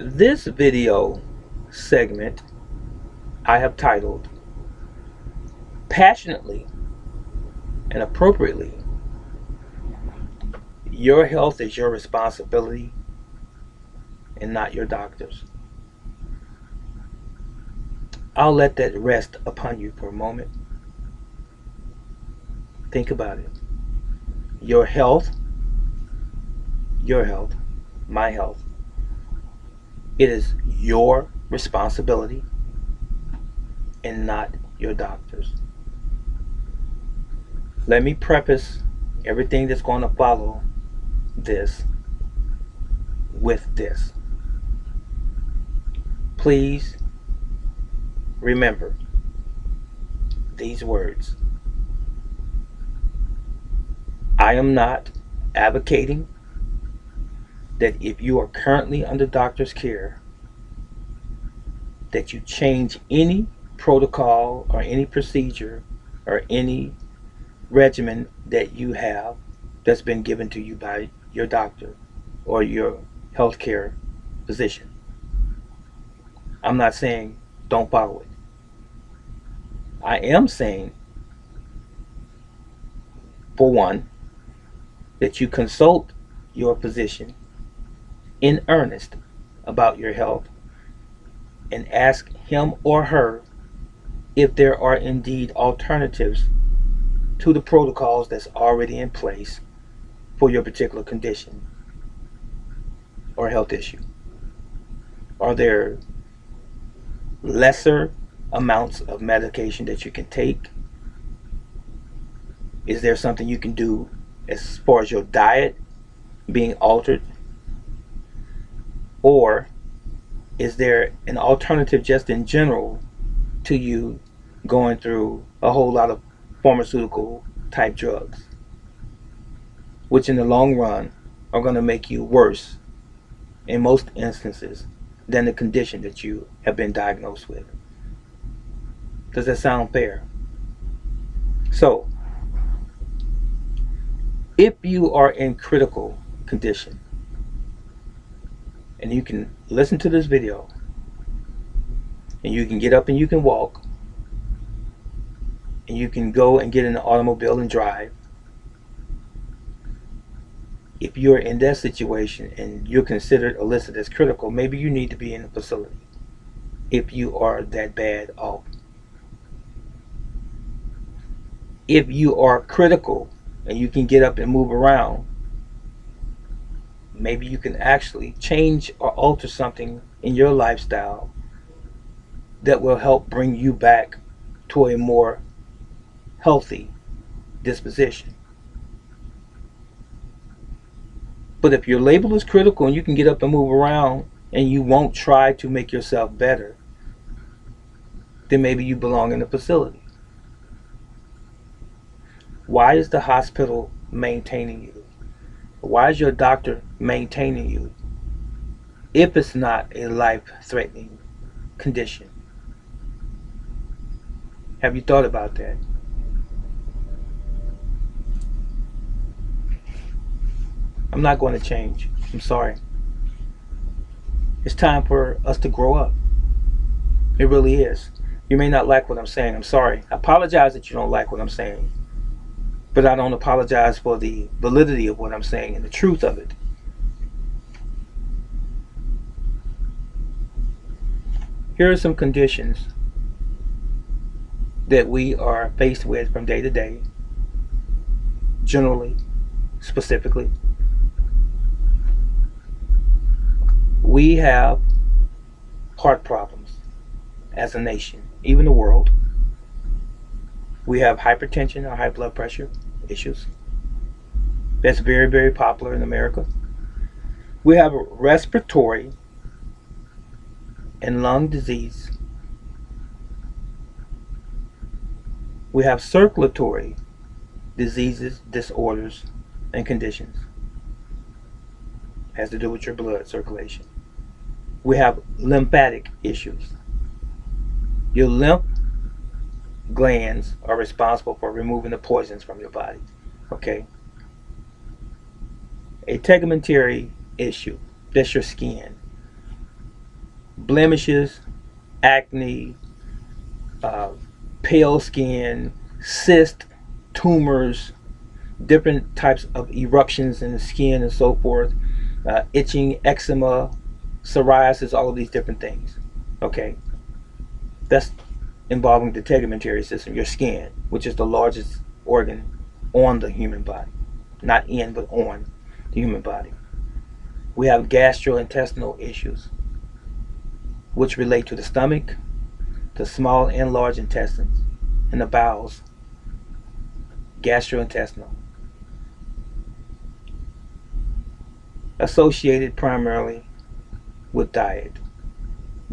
This video segment I have titled Passionately and Appropriately, Your Health is Your Responsibility and Not Your Doctor's. I'll let that rest upon you for a moment. Think about it. Your health, my health, it is your responsibility and not your doctor's. Let me preface everything that's going to follow this with this. Please remember these words. I am not advocating that if you are currently under doctor's care, that you change any protocol or any procedure or any regimen that you have that's been given to you by your doctor or your healthcare physician. I'm not saying don't follow it. I am saying, for one, that you consult your physician in earnest about your health and ask him or her if there are indeed alternatives to the protocols that's already in place for your particular condition or health issue. Are there lesser amounts of medication that you can take? Is there something you can do as far as your diet being altered? Or is there an alternative just in general to you going through a whole lot of pharmaceutical type drugs, which in the long run are going to make you worse in most instances than the condition that you have been diagnosed with? Does that sound fair? So, if you are in critical condition and you can listen to this video and you can get up and you can walk and you can go and get in the automobile and drive, if you're in that situation and you're considered or listed as critical, maybe you need to be in a facility if you are that bad off. If you are critical and you can get up and move around, maybe you can actually change or alter something in your lifestyle that will help bring you back to a more healthy disposition. But if your label is critical and you can get up and move around and you won't try to make yourself better, then maybe you belong in a facility. Why is the hospital maintaining you? Why is your doctor maintaining you if it's not a life-threatening condition? Have you thought about that? I'm not going to change. I'm sorry. It's time for us to grow up. It really is. You may not like what I'm saying. I'm sorry. I apologize that you don't like what I'm saying. But I don't apologize for the validity of what I'm saying and the truth of it. Here are some conditions that we are faced with from day to day, generally, specifically. We have heart problems as a nation, even the world. We have hypertension or high blood pressure issues. That's very, very popular in America. We have respiratory and lung disease. We have circulatory diseases, disorders, and conditions. Has to do with your blood circulation. We have lymphatic issues. Your lymph glands are responsible for removing the poisons from your body. Okay? A integumentary issue. That's your skin. blemishes, acne, uh, pale skin, cysts, tumors, different types of eruptions in the skin and so forth, itching, eczema, psoriasis, all of these different things. Okay, that's involving the integumentary system, your skin, which is the largest organ on the human body, not in, but on the human body. We have gastrointestinal issues, which relate to the stomach, the small and large intestines, and the bowels. Gastrointestinal, associated primarily with diet.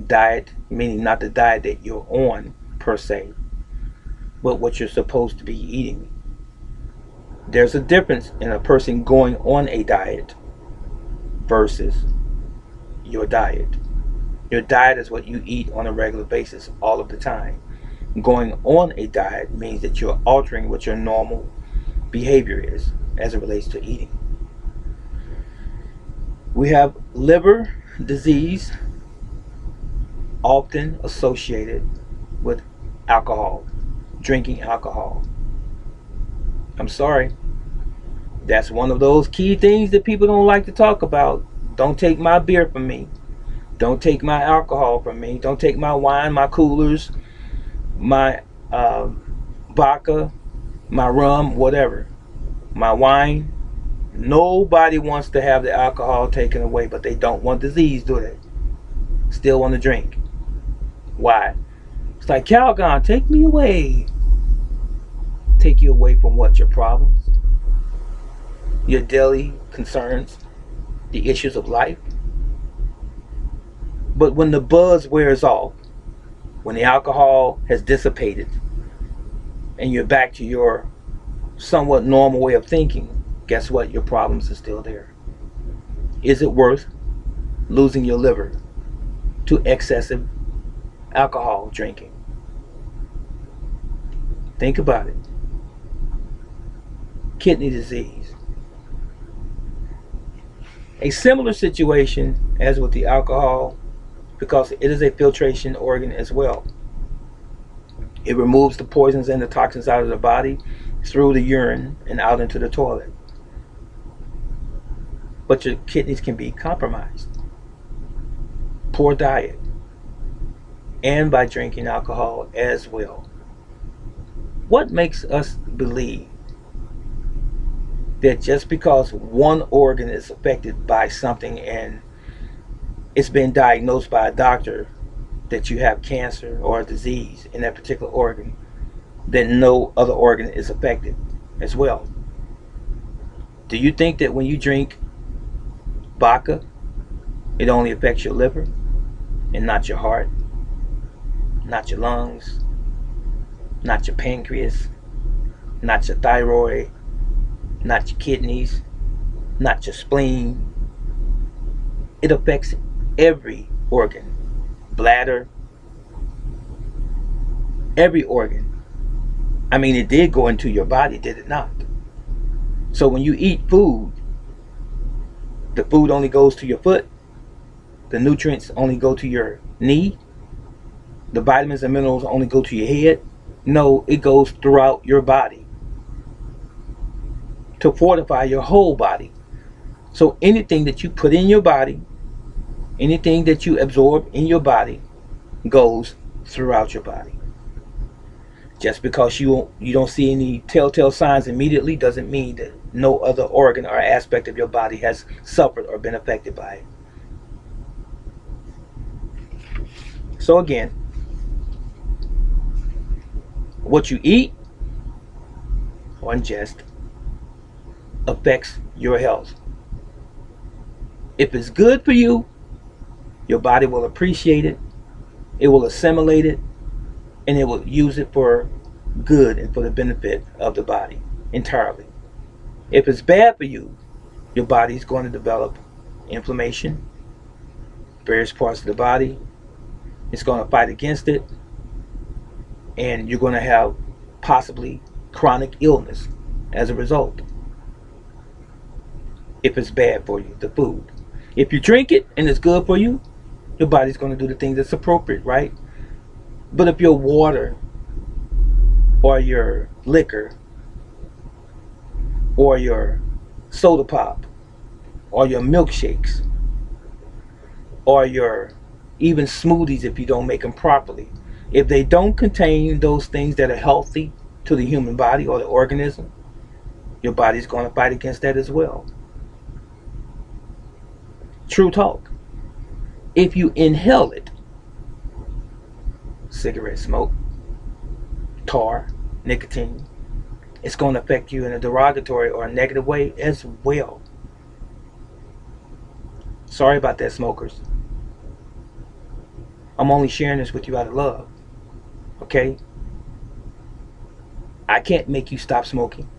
Diet meaning not the diet that you're on per se, but what you're supposed to be eating. There's a difference in a person going on a diet versus your diet. Your diet is what you eat on a regular basis all of the time. Going on a diet means that you're altering what your normal behavior is as it relates to eating. We have liver disease, often associated with alcohol, drinking alcohol. I'm sorry, that's one of those key things that people don't like to talk about. Don't take my beer from me. Don't take my alcohol from me. Don't take my wine, my coolers, my vodka, my rum, whatever. My wine. Nobody wants to have the alcohol taken away, but they don't want disease, do they? Still want to drink. Why? It's like, Calgon, take me away. Take you away from what? Your problems? Your daily concerns? The issues of life? But when the buzz wears off, when the alcohol has dissipated, and you're back to your somewhat normal way of thinking, guess what? Your problems are still there. Is it worth losing your liver to excessive alcohol drinking? Think about it. Kidney disease. A similar situation as with the alcohol, because it is a filtration organ as well. It removes the poisons and the toxins out of the body through the urine and out into the toilet. But your kidneys can be compromised. Poor diet. And by drinking alcohol as well. What makes us believe that just because one organ is affected by something and it's been diagnosed by a doctor that you have cancer or a disease in that particular organ, that no other organ is affected as well? Do you think that when you drink vodka, it only affects your liver and not your heart, not your lungs, not your pancreas, not your thyroid, not your kidneys, not your spleen? It affects every organ, bladder, every organ. I mean, it did go into your body, did it not? So when you eat food, the food only goes to your foot, the nutrients only go to your knee, the vitamins and minerals only go to your head. No, it goes throughout your body to fortify your whole body. So anything that you put in your body, anything that you absorb in your body, goes throughout your body. Just because you don't see any telltale signs immediately doesn't mean that no other organ or aspect of your body has suffered or been affected by it. So again, what you eat or ingest affects your health. If it's good for you, your body will appreciate it, it will assimilate it, and it will use it for good and for the benefit of the body entirely. If it's bad for you, your body is going to develop inflammation, various parts of the body. It's going to fight against it, and you're going to have possibly chronic illness as a result. If it's bad for you, the food. If you drink it and it's good for you, Your body's going to do the thing that's appropriate, right? But if your water or your liquor or your soda pop or your milkshakes or your even smoothies, if you don't make them properly, if they don't contain those things that are healthy to the human body or the organism, your body's going to fight against that as well. True talk. If you inhale it, cigarette smoke, tar, nicotine, it's going to affect you in a derogatory or a negative way as well. Sorry about that, smokers. I'm only sharing this with you out of love. Okay? I can't make you stop smoking.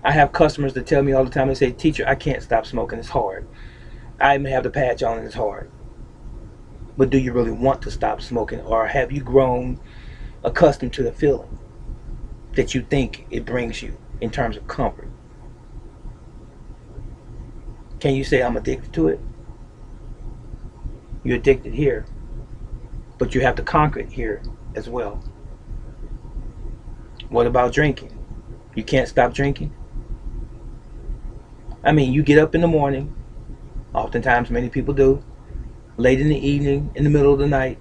I have customers that tell me all the time, they say, teacher, I can't stop smoking, it's hard. I even have the patch on and it's hard. But do you really want to stop smoking, or have you grown accustomed to the feeling that you think it brings you in terms of comfort? Can you say I'm addicted to it? You're addicted here, but you have to conquer it here as well. What about drinking? You can't stop drinking? I mean, you get up in the morning, oftentimes many people do, late in the evening, in the middle of the night,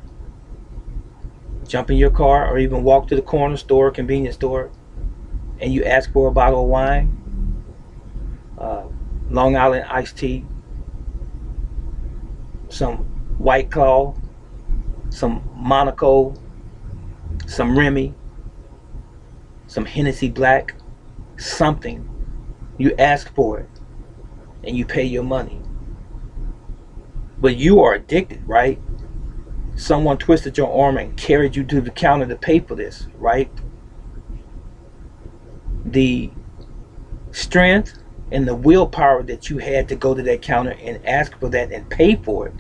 jump in your car or even walk to the corner store, convenience store, and you ask for a bottle of wine, Long Island iced tea, some White Claw, some Monaco, some Remy, some Hennessy Black, something. You ask for it and you pay your money. But you are addicted, right? Someone twisted your arm and carried you to the counter to pay for this, right? The strength and the willpower that you had to go to that counter and ask for that and pay for it,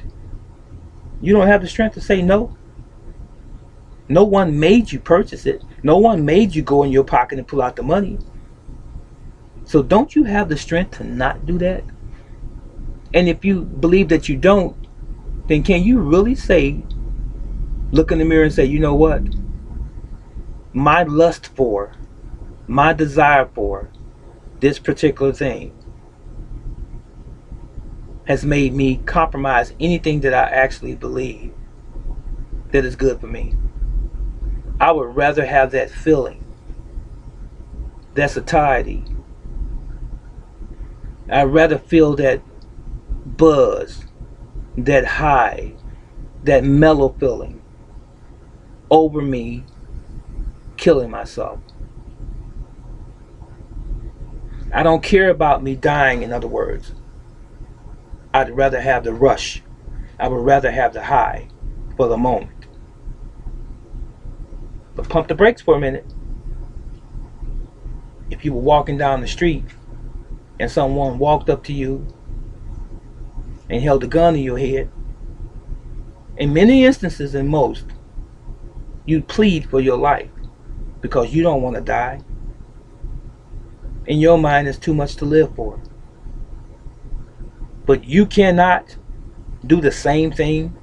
you don't have the strength to say no. No one made you purchase it. No one made you go in your pocket and pull out the money. So don't you have the strength to not do that? And if you believe that you don't, then can you really say, look in the mirror and say, you know what? My lust for, my desire for this particular thing has made me compromise anything that I actually believe that is good for me. I would rather have that feeling, that satiety. I'd rather feel that buzz, that high, that mellow feeling over me killing myself. I don't care about me dying, in other words. I'd rather have the rush. I would rather have the high for the moment. But pump the brakes for a minute. If you were walking down the street and someone walked up to you and held a gun to your head, in many instances, in most, you'd plead for your life because you don't want to die. In your mind, it's too much to live for. But you cannot do the same thing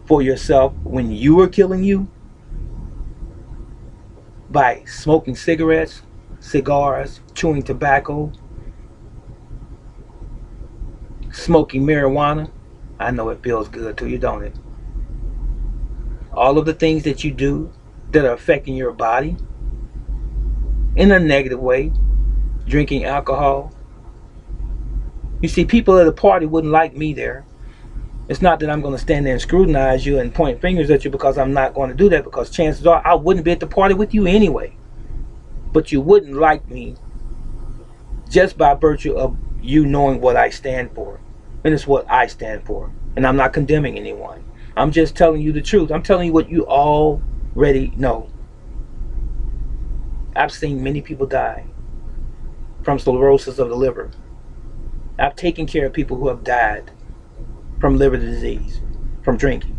for yourself when you are killing you by smoking cigarettes, cigars, chewing tobacco, smoking marijuana. I know it feels good to you, don't it? All of the things that you do that are affecting your body in a negative way, drinking alcohol. You see, people at a party wouldn't like me there. It's not that I'm going to stand there and scrutinize you and point fingers at you, because I'm not going to do that, because chances are I wouldn't be at the party with you anyway. But you wouldn't like me just by virtue of you knowing what I stand for. And it's what I stand for. And I'm not condemning anyone. I'm just telling you the truth. I'm telling you what you already know. I've seen many people die from cirrhosis of the liver. I've taken care of people who have died from liver disease, from drinking.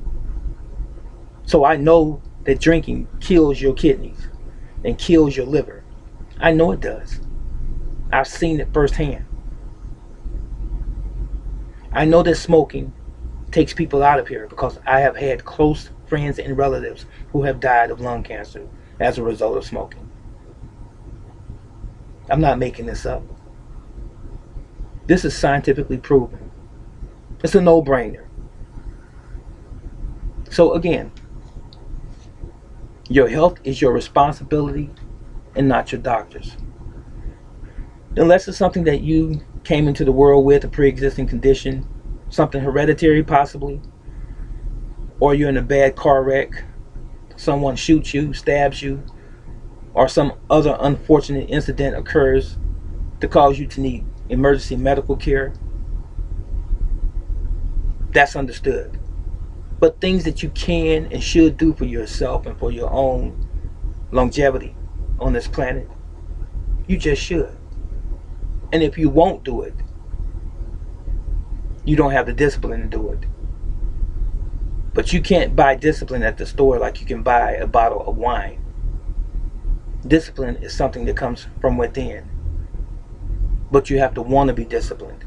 So I know that drinking kills your kidneys and kills your liver. I know it does. I've seen it firsthand. I know that smoking takes people out of here, because I have had close friends and relatives who have died of lung cancer as a result of smoking. I'm not making this up. This is scientifically proven. It's a no-brainer. So again, your health is your responsibility and not your doctor's. Unless it's something that you came into the world with, a pre-existing condition, something hereditary possibly, or you're in a bad car wreck, someone shoots you, stabs you, or some other unfortunate incident occurs to cause you to need emergency medical care, that's understood. But things that you can and should do for yourself and for your own longevity on this planet, you just should. And if you won't do it, you don't have the discipline to do it. But you can't buy discipline at the store like you can buy a bottle of wine. Discipline is something that comes from within. But you have to want to be disciplined.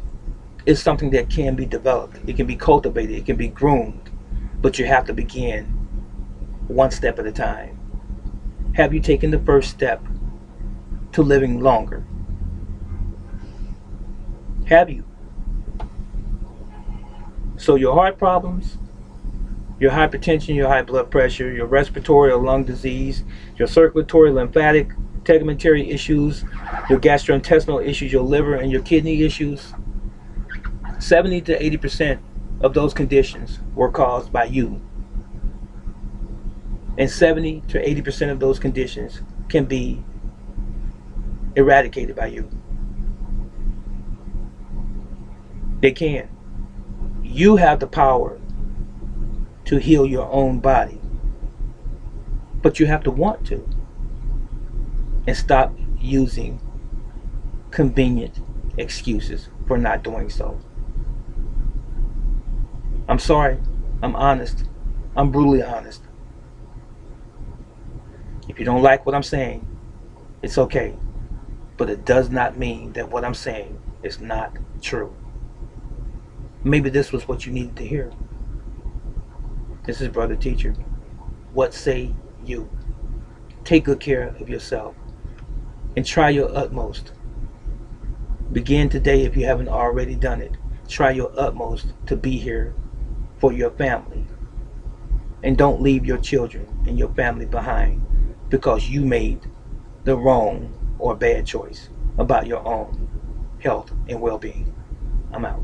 It's something that can be developed. It can be cultivated. It can be groomed. But you have to begin one step at a time. Have you taken the first step to living longer? Have you? So your heart problems, your hypertension, your high blood pressure, your respiratory or lung disease, your circulatory, lymphatic, integumentary issues, your gastrointestinal issues, your liver and your kidney issues, 70 to 80% of those conditions were caused by you. And 70 to 80% of those conditions can be eradicated by you. They can. You have the power to heal your own body. But you have to want to. And stop using convenient excuses for not doing so. I'm sorry. I'm honest. I'm brutally honest. If you don't like what I'm saying, it's okay. But it does not mean that what I'm saying is not true. Maybe this was what you needed to hear. This is Brother Teacher. What say you? Take good care of yourself and try your utmost. Begin today if you haven't already done it. Try your utmost to be here for your family. And don't leave your children and your family behind because you made the wrong or bad choice about your own health and well-being. I'm out.